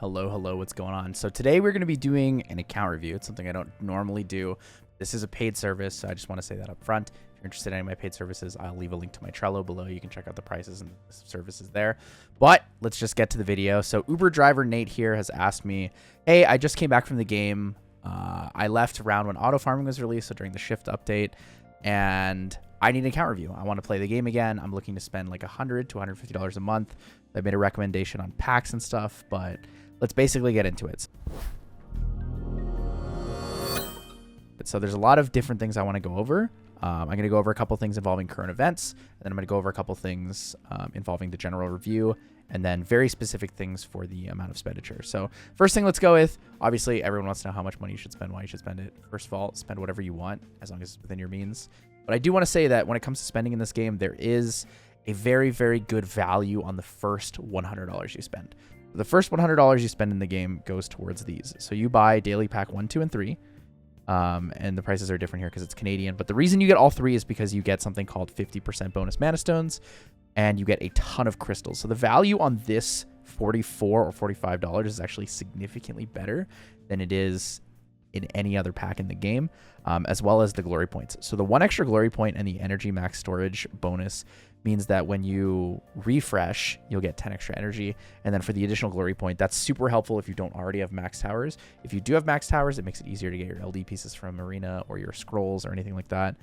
Hello, what's going on? So today we're going to be doing an account review. It's something I don't normally do. This is a paid service, so I just want to say that up front. If you're interested in any of my paid services, I'll leave a link to my Trello below. You can check out the prices and services there. But let's just get to the video. So Uber driver Nate here has asked me, hey, I just came back from the game. I left around when auto farming was released, so during the shift update, and I need an account review. I want to play the game again. I'm looking to spend like $100 to $150 a month. I made a recommendation on packs and stuff, but let's basically get into it. So there's a lot of different things I want to go over. I'm going to go over a couple things involving current events, and then I'm going to go over a couple things involving the general review, and then very specific things for the amount of expenditure. So first thing, let's go with, obviously, everyone wants to know how much money you should spend, why you should spend it. First of all, spend whatever you want, as long as it's within your means. But I do want to say that when it comes to spending in this game, there is a very, very good value on the first $100 you spend. The first $100 you spend in the game goes towards these. So you buy daily pack 1, 2, and 3. And the prices are different here because it's Canadian. But the reason you get all 3 is because you get something called 50% bonus mana stones, and you get a ton of crystals. So the value on this $44 or $45 is actually significantly better than it is in any other pack in the game, as well as the glory points. So the 1 extra glory point and the energy max storage bonus means that when you refresh, you'll get 10 extra energy. And then for the additional glory point, that's super helpful if you don't already have max towers. If you do have max towers, it makes it easier to get your LD pieces from Arena or your scrolls or anything like that.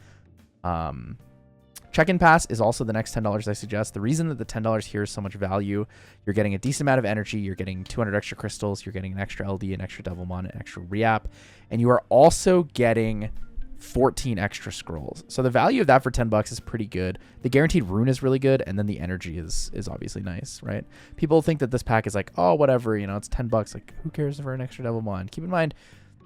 Check-in pass is also the next $10 I suggest. The reason that the $10 here is so much value, you're getting a decent amount of energy, you're getting 200 extra crystals, you're getting an extra LD, an extra Devilmon, an extra Reap, and you are also getting 14 extra scrolls. So the value of that for $10 is pretty good. The guaranteed rune is really good, and then the energy is obviously nice, right? People think that this pack is like, oh, whatever, you know, it's $10. Like, who cares for an extra Devilmon? Keep in mind,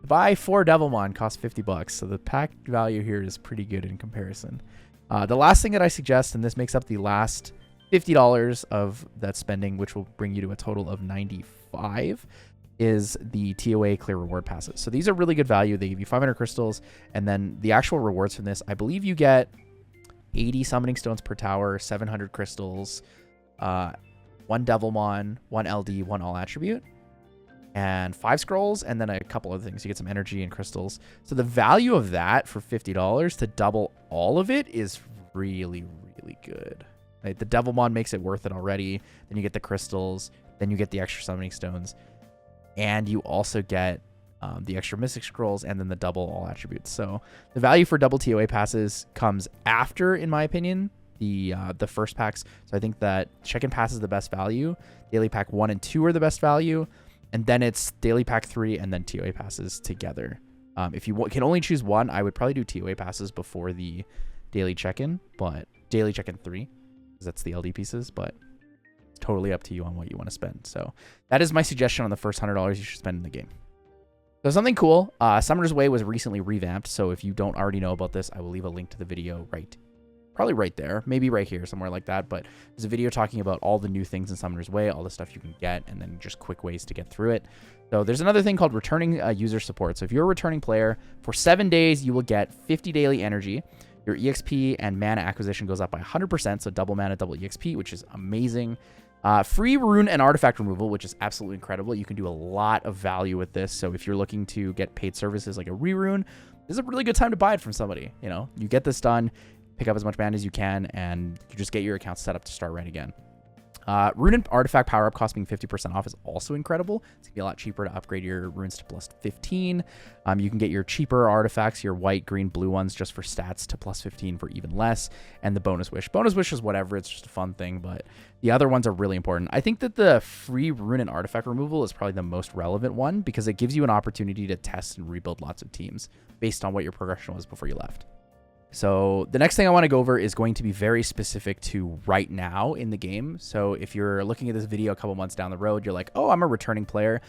buy 4 Devilmon costs $50, so the pack value here is pretty good in comparison. The last thing that I suggest, and this makes up the last $50 of that spending, which will bring you to a total of $95, is the TOA clear reward passes. So these are really good value. They give you 500 crystals, and then the actual rewards from this, I believe you get 80 summoning stones per tower, 700 crystals, 1 Devilmon, 1 LD, 1 all attribute, and 5 scrolls, and then a couple other things. You get some energy and crystals. So the value of that for $50 to double all of it is really, really good. Right? The Devilmon makes it worth it already. Then you get the crystals. Then you get the extra summoning stones. And you also get the extra mystic scrolls and then the double all attributes. So the value for double TOA passes comes after, in my opinion, the first packs. So I think that check-in pass is the best value. Daily pack 1 and 2 are the best value. And then it's daily pack 3 and then TOA passes together. If you can only choose one, I would probably do TOA passes before the daily check-in, but daily check-in 3, because that's the LD pieces, but it's totally up to you on what you want to spend. So that is my suggestion on the first $100 you should spend in the game. So something cool, Summoner's Way was recently revamped, so if you don't already know about this, I will leave a link to the video probably right there, maybe right here, somewhere like that. But there's a video talking about all the new things in Summoner's Way, all the stuff you can get, and then just quick ways to get through it. So there's another thing called returning user support. So if you're a returning player, for 7 days, you will get 50 daily energy. Your EXP and mana acquisition goes up by 100%, so double mana, double EXP, which is amazing. Free rune and artifact removal, which is absolutely incredible. You can do a lot of value with this. So if you're looking to get paid services like a re-rune, this is a really good time to buy it from somebody. You know, you get this done, pick up as much mana as you can, and you just get your account set up to start right again. Rune and artifact power-up cost being 50% off is also incredible. It's going to be a lot cheaper to upgrade your runes to plus 15. You can get your cheaper artifacts, your white, green, blue ones, just for stats to plus 15 for even less. And the bonus wish. Bonus wish is whatever. It's just a fun thing, but the other ones are really important. I think that the free rune and artifact removal is probably the most relevant one because it gives you an opportunity to test and rebuild lots of teams based on what your progression was before you left. So the next thing I want to go over is going to be very specific to right now in the game. So if you're looking at this video a couple months down the road, you're like, oh, I'm a returning player.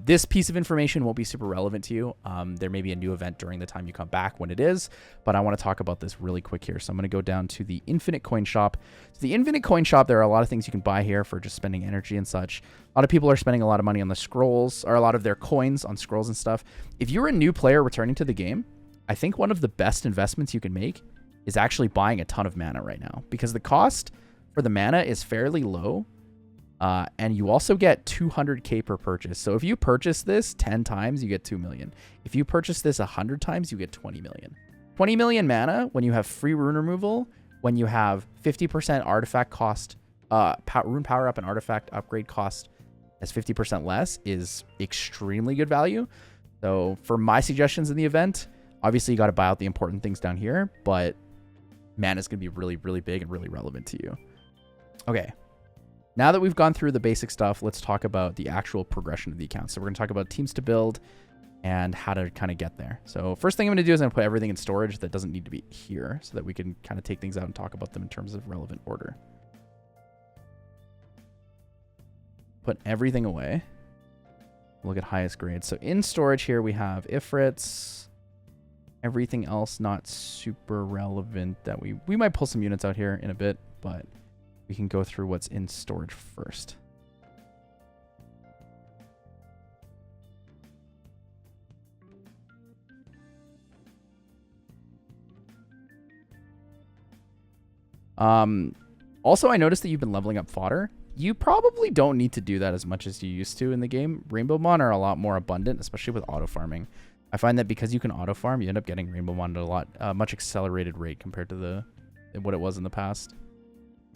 This piece of information won't be super relevant to you. There may be a new event during the time you come back when it is, but I want to talk about this really quick here. So I'm going to go down to the Infinite Coin Shop. So the Infinite Coin Shop, there are a lot of things you can buy here for just spending energy and such. A lot of people are spending a lot of money on the scrolls, or a lot of their coins on scrolls and stuff. If you're a new player returning to the game, I think one of the best investments you can make is actually buying a ton of mana right now, because the cost for the mana is fairly low And you also get 200k per purchase. So if you purchase this 10 times, you get 2 million. If you purchase this 100 times, you get 20 million. 20 million mana when you have free rune removal, when you have 50% artifact cost, rune power up and artifact upgrade cost as 50% less is extremely good value. So for my suggestions in the event, obviously you got to buy out the important things down here, but mana is going to be really, really big and really relevant to you. Okay. Now that we've gone through the basic stuff, let's talk about the actual progression of the account. So we're going to talk about teams to build and how to kind of get there. So first thing I'm going to do is I'm going to put everything in storage that doesn't need to be here so that we can kind of take things out and talk about them in terms of relevant order. Put everything away. Look at highest grade. So in storage here we have Ifrits. Everything else not super relevant that we might pull some units out here in a bit, but we can go through what's in storage first. Also, I noticed that you've been leveling up fodder. You probably don't need to do that as much as you used to in the game. Rainbow Mon are a lot more abundant, especially with auto farming. I find that because you can auto farm, you end up getting Rainbow Mon at a lot much accelerated rate compared to what it was in the past.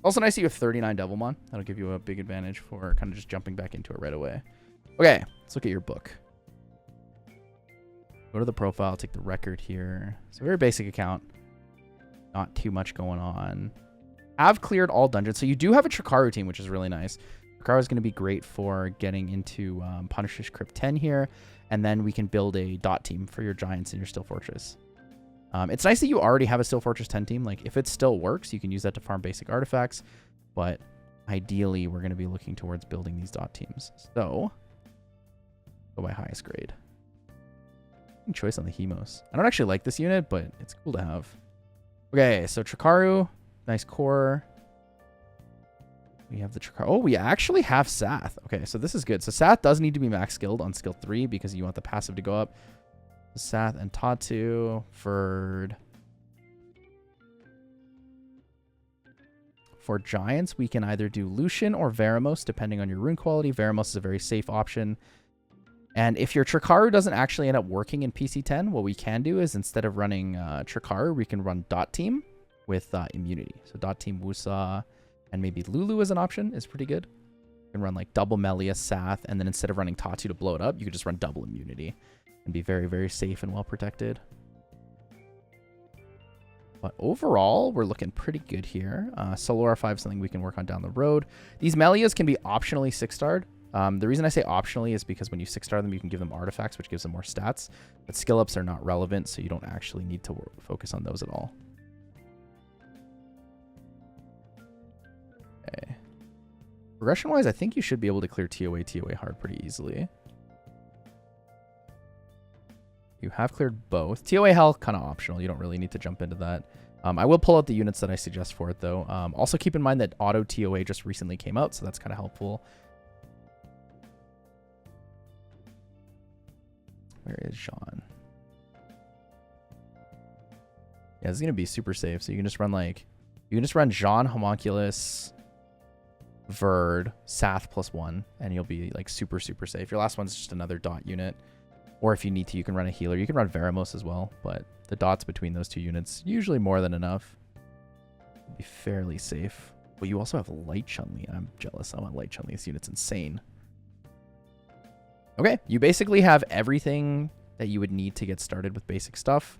Also nice that you have 39 Devilmon. That'll give you a big advantage for kind of just jumping back into it right away. Okay, let's look at your book. Go to the profile, take the record here. It's a very basic account. Not too much going on. Have cleared all dungeons. So you do have a Tricaru team, which is really nice. Tricaru is going to be great for getting into Punisher's Crypt 10 here. And then we can build a dot team for your giants in your Still Fortress. It's nice that you already have a Still Fortress 10 team. Like, if it still works, you can use that to farm basic artifacts. But ideally, we're going to be looking towards building these dot teams. So, go by highest grade. Good choice on the Hemos. I don't actually like this unit, but it's cool to have. Okay, so Tricaru. Nice core. We have the Tricaru. Oh, we actually have Sath. Okay, so this is good. So Sath does need to be max skilled on skill 3 because you want the passive to go up. Sath and Tatu. Verde. For giants, we can either do Lucian or Veramos, depending on your rune quality. Veramos is a very safe option. And if your Tricaru doesn't actually end up working in PC10, what we can do is instead of running Tricaru, we can run Dot Team with immunity. So Dot Team Wusa and maybe Lulu as an option is pretty good. You can run like double Melia, Sath, and then instead of running Tatu to blow it up, you could just run double immunity and be very, very safe and well protected. But overall, we're looking pretty good here. Solar R5 is something we can work on down the road. These Melias can be optionally 6-starred. The reason I say optionally is because when you 6-star them, you can give them artifacts, which gives them more stats. But skill ups are not relevant, so you don't actually need to focus on those at all. Okay. Progression-wise, I think you should be able to clear TOA hard pretty easily. You have cleared both. TOA health, kind of optional. You don't really need to jump into that. I will pull out the units that I suggest for it, though. Also, keep in mind that auto TOA just recently came out, so that's kind of helpful. Where is Jean? Yeah, this is going to be super safe. So you can just run like... You can just run Jean, Homunculus, Verde, Sath +1, and you'll be like super, super safe. Your last one's just another dot unit. Or if you need to, you can run a healer. You can run Veramos as well, but the dots between those two units, usually more than enough. It'll be fairly safe. But you also have Light Chun-Li. I'm jealous. I want Light Chun-Li. This unit's insane. Okay, you basically have everything that you would need to get started with basic stuff.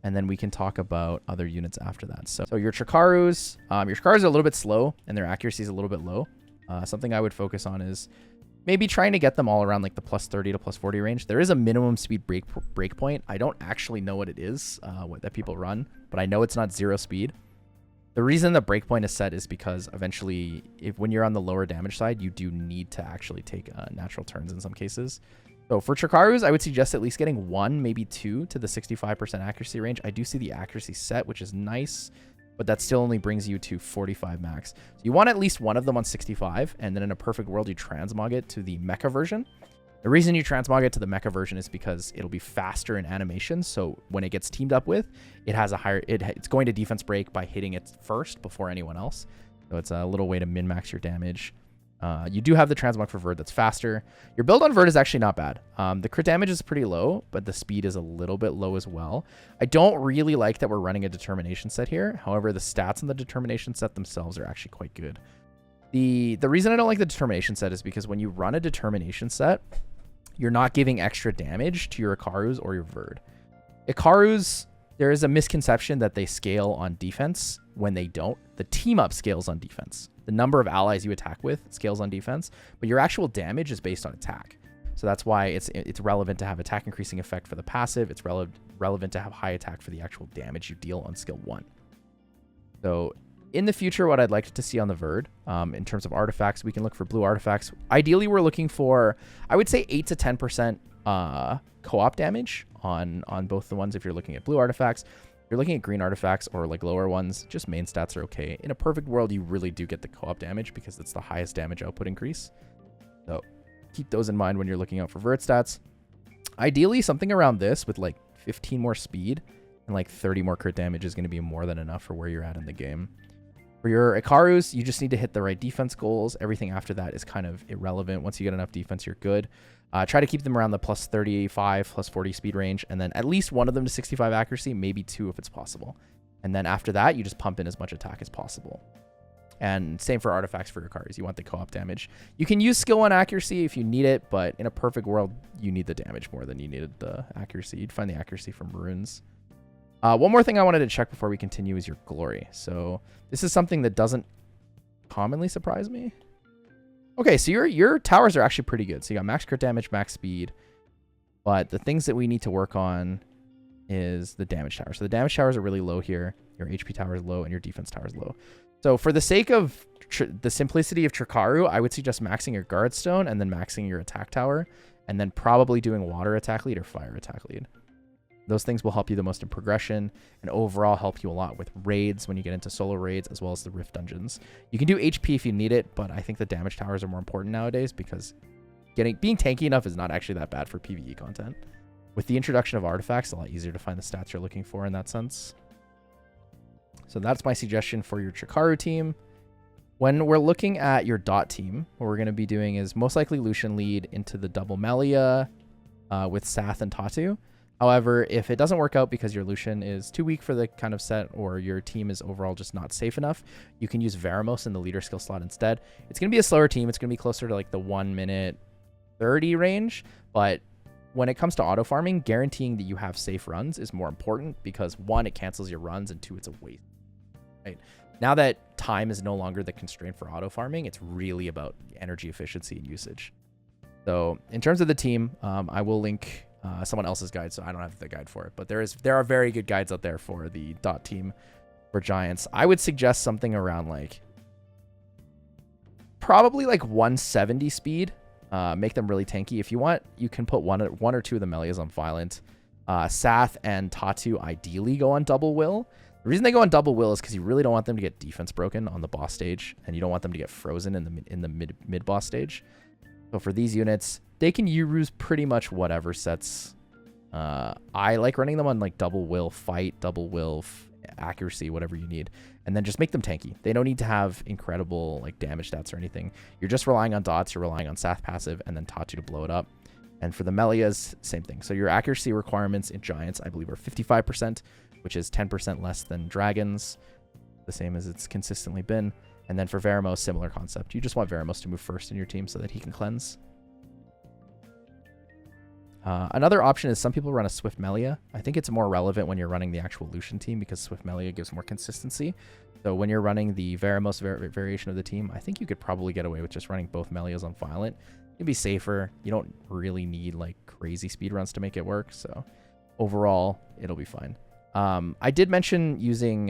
And then we can talk about other units after that. So your Tricarus are a little bit slow and their accuracy is a little bit low. Something I would focus on is maybe trying to get them all around like the +30 to +40 range. There is a minimum speed break point. I don't actually know what it is, what that people run, but I know it's not 0 speed. The reason the breakpoint is set is because eventually, when you're on the lower damage side, you do need to actually take natural turns in some cases. So for Tricarus, I would suggest at least getting 1, maybe 2 to the 65% accuracy range. I do see the accuracy set, which is nice, but that still only brings you to 45 max. So you want at least one of them on 65, and then in a perfect world, you transmog it to the mecha version. The reason you transmog it to the mecha version is because it'll be faster in animation. So when it gets teamed up with, it has a higher, it's going to defense break by hitting it first before anyone else. So it's a little way to min-max your damage. You do have the transmog for Verde that's faster. Your build on Verde is actually not bad. The crit damage is pretty low, but the speed is a little bit low as well. I don't really like that we're running a determination set here. However, the stats on the determination set themselves are actually quite good. The reason I don't like the determination set is because when you run a determination set, you're not giving extra damage to your Icarus or your Verde. Icarus, there is a misconception that they scale on defense when they don't. The team up scales on defense. The number of allies you attack with scales on defense, but your actual damage is based on attack. So that's why it's relevant to have attack increasing effect for the passive. It's relevant to have high attack for the actual damage you deal on skill 1. So in the future, what I'd like to see on the Verde, in terms of artifacts, we can look for blue artifacts. Ideally, we're looking for, I would say 8 to 10% co-op damage on both the ones if you're looking at blue artifacts. If you're looking at green artifacts or like lower ones, just main stats are okay. In a perfect world, you really do get the co-op damage because it's the highest damage output increase. So keep those in mind when you're looking out for Verde stats. Ideally, something around this with like 15 more speed and like 30 more crit damage is going to be more than enough for where you're at in the game. For your Icarus, you just need to hit the right defense goals. Everything after that is kind of irrelevant. Once you get enough defense, you're good. Try to keep them around the plus 35, plus 40 speed range, and then at least one of them to 65 accuracy, maybe 2 if it's possible. And then after that, you just pump in as much attack as possible. And same for artifacts for your Icarus. You want the co-op damage. You can use skill 1 accuracy if you need it, but in a perfect world, you need the damage more than you needed the accuracy. You'd find the accuracy from runes. One more thing I wanted to check before we continue is your glory. So this is something that doesn't commonly surprise me. Okay, so your towers are actually pretty good. So you got max crit damage, max speed. But the things that we need to work on is the damage tower. So the damage towers are really low here. Your HP tower is low and your defense tower is low. So for the sake of the simplicity of Tricaru, I would suggest maxing your guard stone and then maxing your attack tower. And then probably doing water attack lead or fire attack lead. Those things will help you the most in progression and overall help you a lot with raids when you get into solo raids as well as the rift dungeons. You can do HP if you need it, but I think the damage towers are more important nowadays because being tanky enough is not actually that bad for PvE content. With the introduction of artifacts, a lot easier to find the stats you're looking for in that sense. So that's my suggestion for your Tricaru team. When we're looking at your dot team, what we're going to be doing is most likely Lucian lead into the double Melia with Sath and Tatu. However, if it doesn't work out because your Lucian is too weak for the kind of set or your team is overall just not safe enough, you can use Veramos in the leader skill slot instead. It's going to be a slower team. It's going to be closer to like the 1 minute 30 range. But when it comes to auto farming, guaranteeing that you have safe runs is more important because 1, it cancels your runs, and 2, it's a waste. Right? Now that time is no longer the constraint for auto farming, it's really about energy efficiency and usage. So in terms of the team, I will link someone else's guide, so I don't have the guide for it, but there are very good guides out there for the dot team for giants. I would suggest something around like probably like 170 speed. Make them really tanky. If you want, you can put one or two of the Melias on violent. Sath and Tatu ideally go on double will. The reason they go on double will is because you really don't want them to get defense broken on the boss stage, and you don't want them to get frozen in the mid boss stage. So for these units, they can use pretty much whatever sets. I like running them on like double will fight, double will accuracy, whatever you need, and then just make them tanky. They don't need to have incredible like damage stats or anything. You're just relying on dots, you're relying on Sath passive, and then Tatu to blow it up. And for the Melias, same thing. So your accuracy requirements in giants, I believe, are 55%, which is 10% less than dragons, the same as it's consistently been. And then for Veramos, similar concept. You just want Veramos to move first in your team so that he can cleanse. Another option is some people run a Swift Melia. I think it's more relevant when you're running the actual Lucian team because Swift Melia gives more consistency. So when you're running the Veramos variation of the team, I think you could probably get away with just running both Melias on violent. It'd be safer. You don't really need like crazy speed runs to make it work. So overall, it'll be fine. I did mention using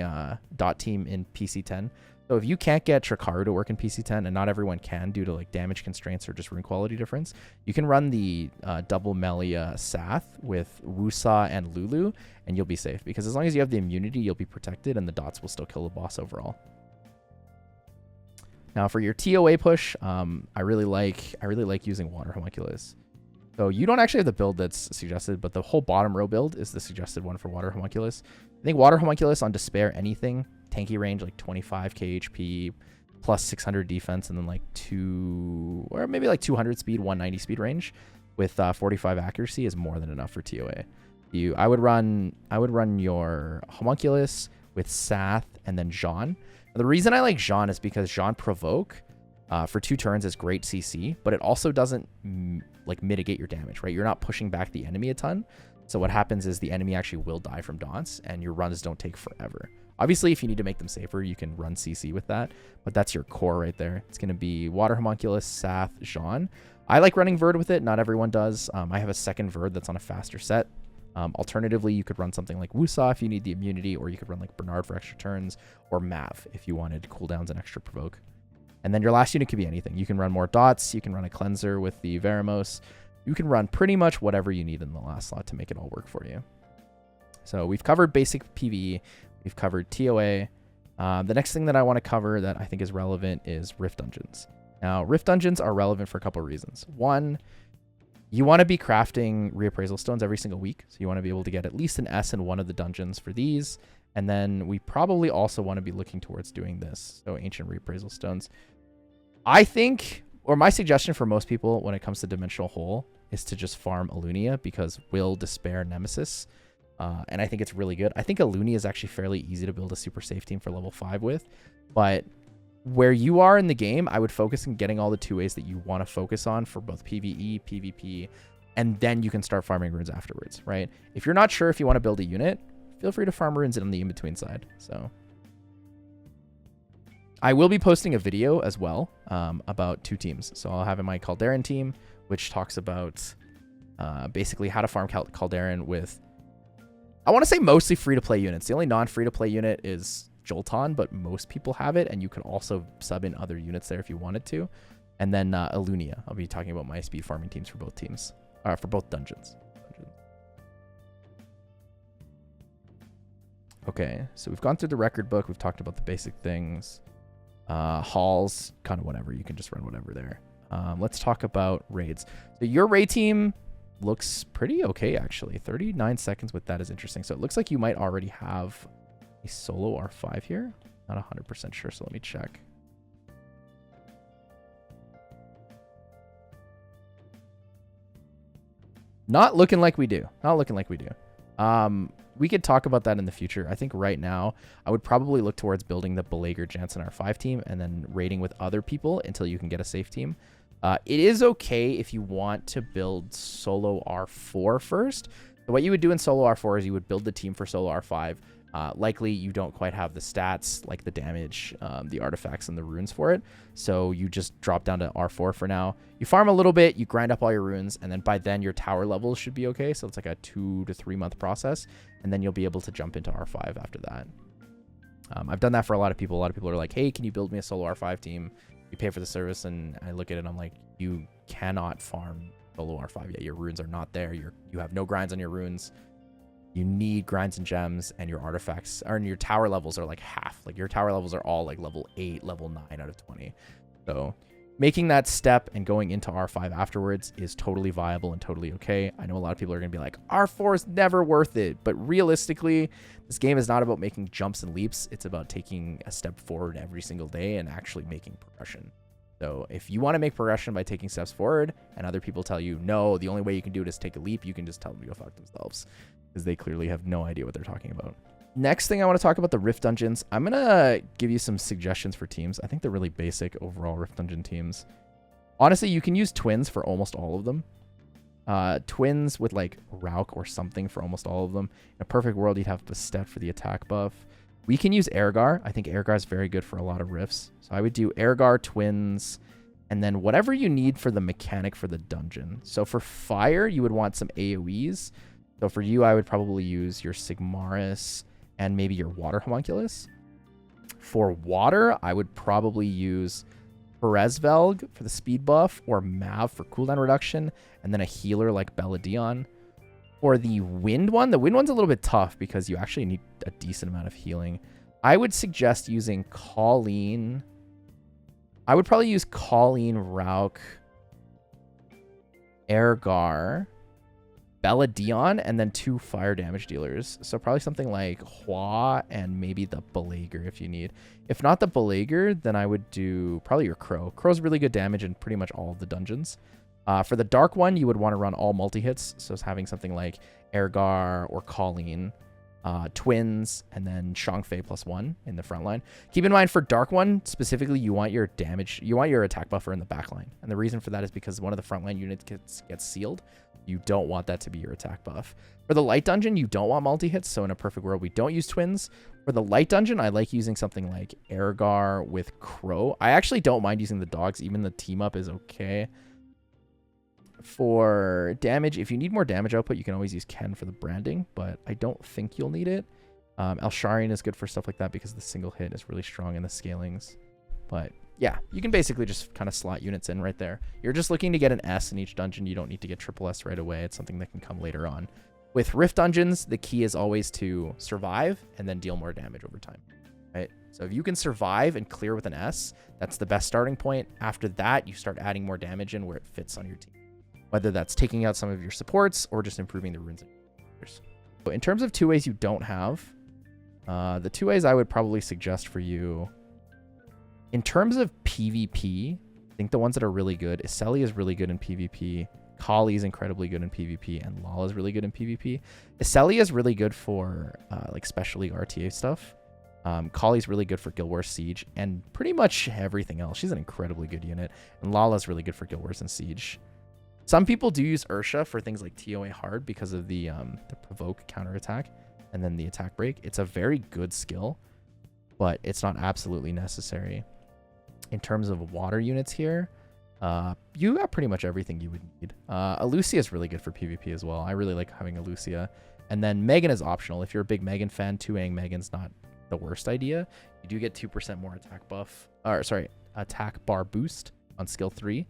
dot team in PC10. So if you can't get Tricaru to work in PC10, and not everyone can due to like damage constraints or just rune quality difference, you can run the double Melia Sath with Wusa and Lulu, and you'll be safe. Because as long as you have the immunity, you'll be protected, and the dots will still kill the boss overall. Now for your TOA push, I really like using Water Homunculus. So you don't actually have the build that's suggested, but the whole bottom row build is the suggested one for Water Homunculus. I think Water Homunculus on Despair anything, tanky range like 25k HP, plus 600 defense, and then like 200 speed, 190 speed range with 45 accuracy is more than enough for TOA. I would run your Homunculus with Sath and then Jean. The reason I like Jean is because Jean provoke for 2 turns is great CC, but it also doesn't like mitigate your damage, right? You're not pushing back the enemy a ton. So what happens is the enemy actually will die from Daunts, and your runs don't take forever. Obviously, if you need to make them safer, you can run CC with that, but that's your core right there. It's going to be Water Homunculus, Sath, Jean. I like running Verde with it. Not everyone does. I have a second Verde that's on a faster set. Alternatively, you could run something like Wusa if you need the immunity, or you could run like Bernard for extra turns, or Mav if you wanted cooldowns and extra provoke. And then your last unit could be anything. You can run more dots. You can run a cleanser with the Veramos. You can run pretty much whatever you need in the last slot to make it all work for you. So we've covered basic PvE. We've covered TOA. The next thing that I want to cover that I think is relevant is Rift Dungeons. Now, Rift Dungeons are relevant for a couple of reasons. One, you want to be crafting reappraisal stones every single week. So you want to be able to get at least an S in one of the dungeons for these. And then we probably also want to be looking towards doing this. So ancient reappraisal stones. I think, or my suggestion for most people when it comes to Dimensional Hole is to just farm Alunia, because Will, Despair, Nemesis. And I think it's really good. I think Alunia is actually fairly easy to build a super safe team for level 5 with. But where you are in the game, I would focus on getting all the 2As that you want to focus on for both PvE, PvP, and then you can start farming runes afterwards, right? If you're not sure if you want to build a unit, feel free to farm runes on the in-between side. So I will be posting a video as well about 2 teams. So I'll have in my Calderon team, which talks about basically how to farm Calderon with, I want to say, mostly free-to-play units. The only non-free-to-play unit is Jolton, but most people have it, and you could also sub in other units there if you wanted to. And then Alunia. I'll be talking about my speed farming teams for both teams, for both dungeons. Okay, so we've gone through the record book. We've talked about the basic things. Halls, kind of whatever. You can just run whatever there. Let's talk about raids. So your raid team looks pretty okay, actually. 39 seconds with that is interesting. So it looks like you might already have a solo R5 here. Not 100% sure, so let me check. Not looking like we do. Not looking like we do. We could talk about that in the future. I think right now, I would probably look towards building the Belager Jansen R5 team and then raiding with other people until you can get a safe team. It is okay if you want to build solo R4 first. So what you would do in solo R4 is you would build the team for solo R5. Likely you don't quite have the stats, like the damage, the artifacts, and the runes for it. So you just drop down to R4 for now. You farm a little bit, you grind up all your runes, and then by then your tower levels should be okay. So it's like a 2 to 3 month process, and then you'll be able to jump into R5 after that. I've done that for a lot of people. A lot of people are like, hey, can you build me a solo R5 team? You pay for the service, and I look at it and I'm like, you cannot farm solo R5 yet. Your runes are not there. You have no grinds on your runes. You need grinds and gems, and your artifacts, or your tower levels are like half. Like your tower levels are all like level 8, level 9 out of 20. So making that step and going into R5 afterwards is totally viable and totally okay. I know a lot of people are going to be like, R4 is never worth it. But realistically, this game is not about making jumps and leaps. It's about taking a step forward every single day and actually making progression. So if you want to make progression by taking steps forward and other people tell you, no, the only way you can do it is take a leap, you can just tell them to go fuck themselves, because they clearly have no idea what they're talking about. Next thing I want to talk about the Rift Dungeons. I'm going to give you some suggestions for teams. I think they're really basic overall Rift Dungeon teams. Honestly, you can use twins for almost all of them. Twins with like Rauk or something for almost all of them. In a perfect world, you'd have Bastet for the attack buff. We can use Ergar. I think Ergar is very good for a lot of rifts. So I would do Ergar, twins, and then whatever you need for the mechanic for the dungeon. So for fire, you would want some AoEs. So for you, I would probably use your Sigmaris and maybe your Water Homunculus. For water, I would probably use Perezvelg for the speed buff, or Mav for cooldown reduction, and then a healer like Beladion. For the wind one, the wind one's a little bit tough because you actually need a decent amount of healing. I would suggest using Colleen. I would probably use Colleen, Rauk, Ergar, Bella Dion, and then 2 fire damage dealers. So probably something like Hua and maybe the Belager if you need. If not the Belager, then I would do probably your Crow. Crow's really good damage in pretty much all of the dungeons. For the dark one, you would want to run all multi-hits. So it's having something like Ergar or Colleen, Twins, and then Shangfei +1 in the front line. Keep in mind for dark one, specifically, you want your damage, you want your attack buffer in the back line. And the reason for that is because one of the frontline units gets sealed. You don't want that to be your attack buff. For the light dungeon, you don't want multi-hits, so in a perfect world, we don't use twins. For the light dungeon, I like using something like Ergar with Crow. I actually don't mind using the dogs. Even the team up is okay. For damage, if you need more damage output, you can always use Ken for the branding, but I don't think you'll need it. Elsharian is good for stuff like that because the single hit is really strong in the scalings. But yeah, you can basically just kind of slot units in right there. You're just looking to get an S in each dungeon. You don't need to get triple S right away. It's something that can come later on. With Rift dungeons, the key is always to survive and then deal more damage over time, right? So if you can survive and clear with an S, that's the best starting point. After that, you start adding more damage in where it fits on your team, whether that's taking out some of your supports or just improving the runes. So in terms of 2 ways you don't have, the 2 ways I would probably suggest for you, in terms of PvP, I think the ones that are really good, Iseli is really good in PvP, Kali is incredibly good in PvP, and Lala is really good in PvP. Iseli is really good for like Special League RTA stuff. Kali's really good for Guild Wars Siege, and pretty much everything else. She's an incredibly good unit, and Lala's really good for Guild Wars and Siege. Some people do use Ursha for things like TOA hard because of the provoke counterattack and then the attack break. It's a very good skill, but it's not absolutely necessary. In terms of water units here, you got pretty much everything you would need. Alucia is really good for PvP as well. I really like having Alucia. And then Megan is optional. If you're a big Megan fan, 2Aing Megan's not the worst idea. You do get 2% more attack buff, or sorry, attack bar boost on skill 3.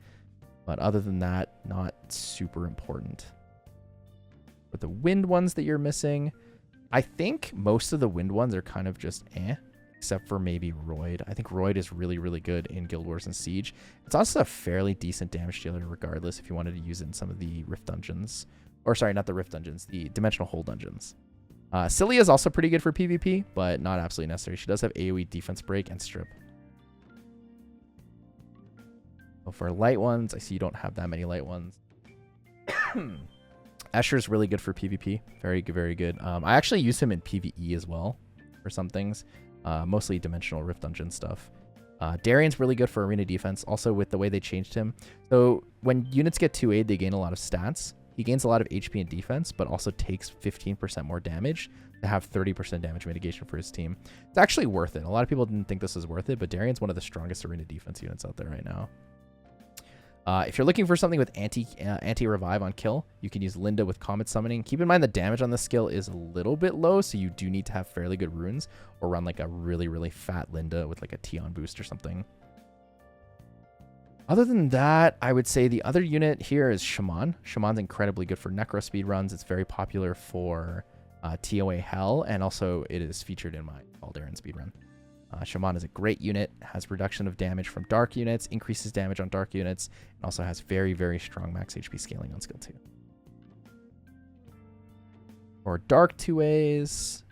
But other than that, not super important. But the wind ones that you're missing, I think most of the wind ones are kind of just except for maybe Royd. I think Royd is really, really good in Guild Wars and Siege. It's also a fairly decent damage dealer regardless if you wanted to use it in some of the Rift dungeons. Or sorry, not the Rift dungeons, the Dimensional Hole dungeons. Cilia is also pretty good for PvP, but not absolutely necessary. She does have AoE defense break and strip. So for light ones, I see you don't have that many light ones. Escher is really good for PvP. Very good, very good. I actually use him in PvE as well for some things. Mostly Dimensional Rift Dungeon stuff. Darian's really good for arena defense, also with the way they changed him. So when units get 2 aid, they gain a lot of stats. He gains a lot of HP and defense, but also takes 15% more damage to have 30% damage mitigation for his team. It's actually worth it. A lot of people didn't think this was worth it, but Darian's one of the strongest arena defense units out there right now. If you're looking for something with anti-revive on kill, you can use Linda with Comet Summoning. Keep in mind the damage on this skill is a little bit low, so you do need to have fairly good runes or run like a really, really fat Linda with like a Tion boost or something. Other than that, I would say the other unit here is Shaman. Shaman's incredibly good for Necro speedruns. It's very popular for TOA Hell, and also it is featured in my Alderan speedrun. Shaman is a great unit, has reduction of damage from dark units, increases damage on dark units, and also has very, very strong max HP scaling on skill 2. For dark 2As,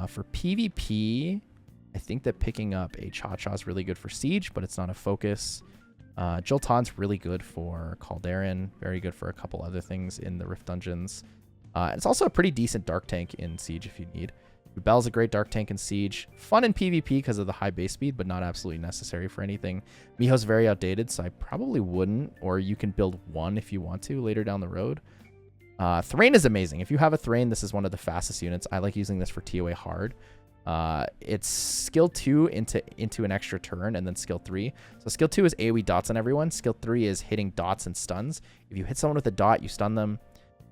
for PvP, I think that picking up a Cha-Cha is really good for Siege, but it's not a focus. Jolton's really good for Calderon, very good for a couple other things in the Rift dungeons. It's also a pretty decent dark tank in Siege if you need. Bell's a great dark tank in Siege. Fun in PvP because of the high base speed, but not absolutely necessary for anything. Miho's very outdated, so I probably wouldn't, or you can build one if you want to later down the road. Thrain is amazing. If you have a Thrain, this is one of the fastest units. I like using this for TOA hard. It's skill 2 into an extra turn, and then skill 3. So skill 2 is AoE dots on everyone. Skill 3 is hitting dots and stuns. If you hit someone with a dot, you stun them,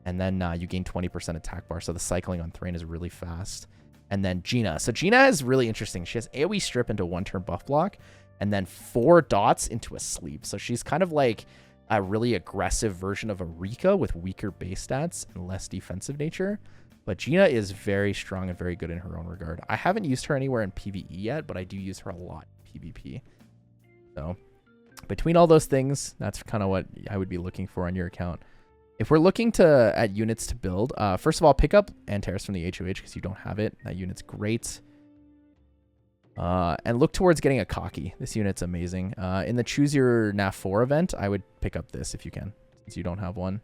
and then you gain 20% attack bar. So the cycling on Thrain is really fast. And then Gina. So Gina is really interesting. She has AoE strip into 1-turn buff block, and then 4 dots into a sleep. So she's kind of like a really aggressive version of a Rika with weaker base stats and less defensive nature. But Gina is very strong and very good in her own regard. I haven't used her anywhere in PvE yet, but I do use her a lot in PvP. So between all those things, that's kind of what I would be looking for on your account. If we're looking at units to build, first of all, pick up Antares from the HoH because you don't have it. That unit's great. And look towards getting a Cocky. This unit's amazing. In the Choose Your NAF 4 event, I would pick up this if you can, since you don't have one.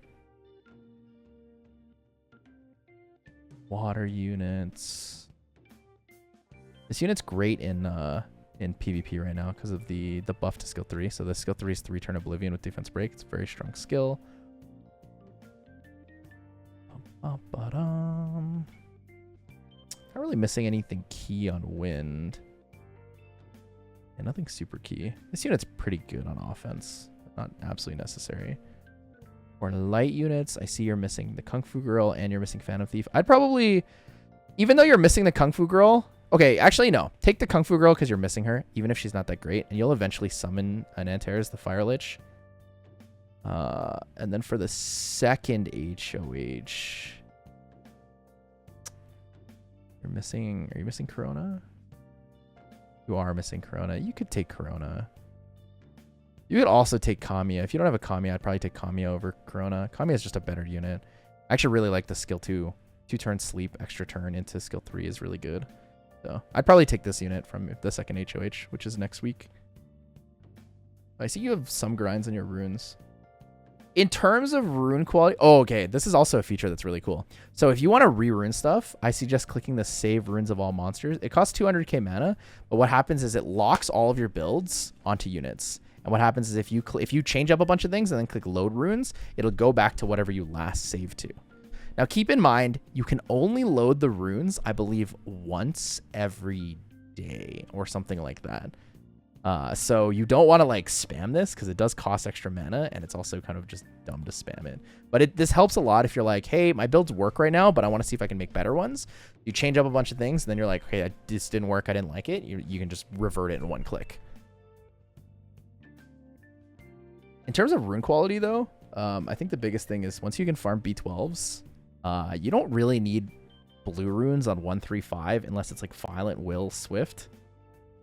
Water units. This unit's great in PvP right now because of the buff to skill 3. So the skill 3 is 3-turn Oblivion with defense break. It's a very strong skill. Not really missing anything key on wind. And nothing super key. This unit's pretty good on offense. Not absolutely necessary. For light units, I see you're missing the Kung Fu Girl and you're missing Phantom Thief. I'd probably, even though you're missing the Kung Fu Girl, okay, actually no. Take the Kung Fu Girl because you're missing her, even if she's not that great. And you'll eventually summon an Antares, the Fire Lich. And then for the second HoH, are you missing Corona? You are missing Corona. You could take Corona. You could also take Kamiya. If you don't have a Kamiya, I'd probably take Kamiya over Corona. Kamiya is just a better unit. I actually really like the skill 2. 2-turn sleep, extra turn into skill 3 is really good. So I'd probably take this unit from the second HoH, which is next week. I see you have some grinds in your runes. In terms of rune quality, oh, okay, this is also a feature that's really cool. So if you want to re-rune stuff, I suggest clicking the Save Runes of All Monsters. It costs 200k mana, but what happens is it locks all of your builds onto units. And what happens is if you change up a bunch of things and then click Load Runes, it'll go back to whatever you last saved to. Now keep in mind, you can only load the runes, I believe, once every day or something like that. So you don't want to like spam this because it does cost extra mana and it's also kind of just dumb to spam it. But this helps a lot if you're like, hey, my builds work right now, but I want to see if I can make better ones. You change up a bunch of things and then you're like, okay, this didn't work. I didn't like it. You can just revert it in one click. In terms of rune quality though, I think the biggest thing is once you can farm B12s, you don't really need blue runes on 135 unless it's like Violent Will Swift.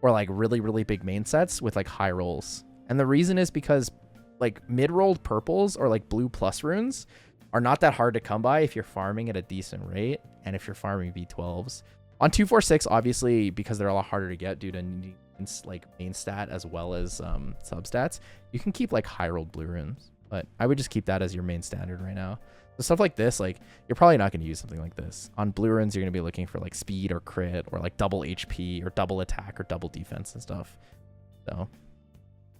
Or like really, really big main sets with like high rolls. And the reason is because like mid-rolled purples or like blue plus runes are not that hard to come by if you're farming at a decent rate and if you're farming V12s. On 246, obviously, because they're a lot harder to get due to needing like main stat as well as substats, you can keep like high-rolled blue runes. But I would just keep that as your main standard right now. So stuff like this, like you're probably not going to use something like this. On blue runes, you're going to be looking for like speed or crit or like double HP or double attack or double defense and stuff. So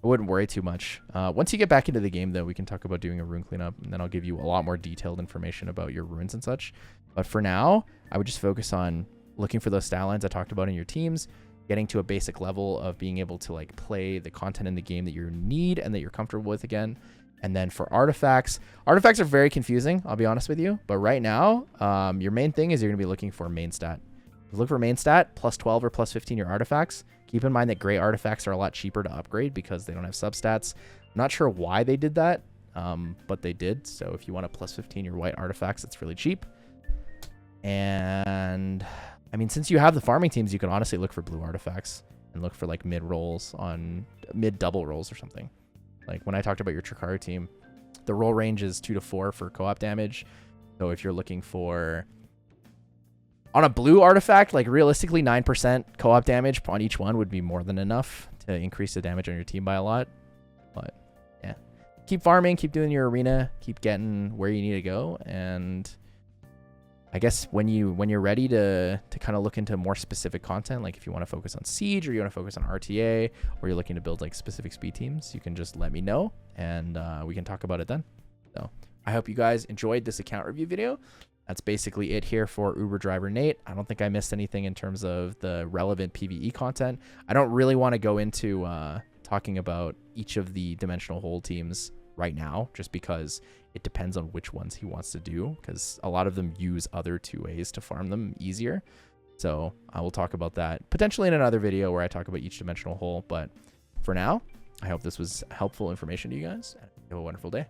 I wouldn't worry too much. Once you get back into the game, though, we can talk about doing a rune cleanup, and then I'll give you a lot more detailed information about your runes and such. But for now, I would just focus on looking for those stat lines I talked about in your teams, getting to a basic level of being able to like play the content in the game that you need and that you're comfortable with again. And then for artifacts are very confusing, I'll be honest with you. But right now, your main thing is you're going to be looking for main stat. Look for main stat, plus 12 or plus 15 your artifacts. Keep in mind that gray artifacts are a lot cheaper to upgrade because they don't have substats. I'm not sure why they did that, but they did. So if you want a plus 15 your white artifacts, it's really cheap. And I mean, since you have the farming teams, you can honestly look for blue artifacts and look for like mid rolls on mid double rolls or something. Like when I talked about your Tricaru team, the roll range is 2 to 4 for co-op damage. So if you're looking for on a blue artifact, like realistically 9% co-op damage on each one would be more than enough to increase the damage on your team by a lot. But yeah, keep farming, keep doing your arena, keep getting where you need to go. And I guess when you're ready to kind of look into more specific content, like if you want to focus on Siege or you want to focus on RTA or you're looking to build like specific speed teams, you can just let me know and we can talk about it then. So I hope you guys enjoyed this account review video. That's basically it here for Uber Driver Nate. I don't think I missed anything in terms of the relevant PvE content. I don't really want to go into talking about each of the dimensional hole teams right now, just because it depends on which ones he wants to do, because a lot of them use other 2As to farm them easier. So I will talk about that potentially in another video where I talk about each dimensional hole. But for now, I hope this was helpful information to you guys. Have a wonderful day.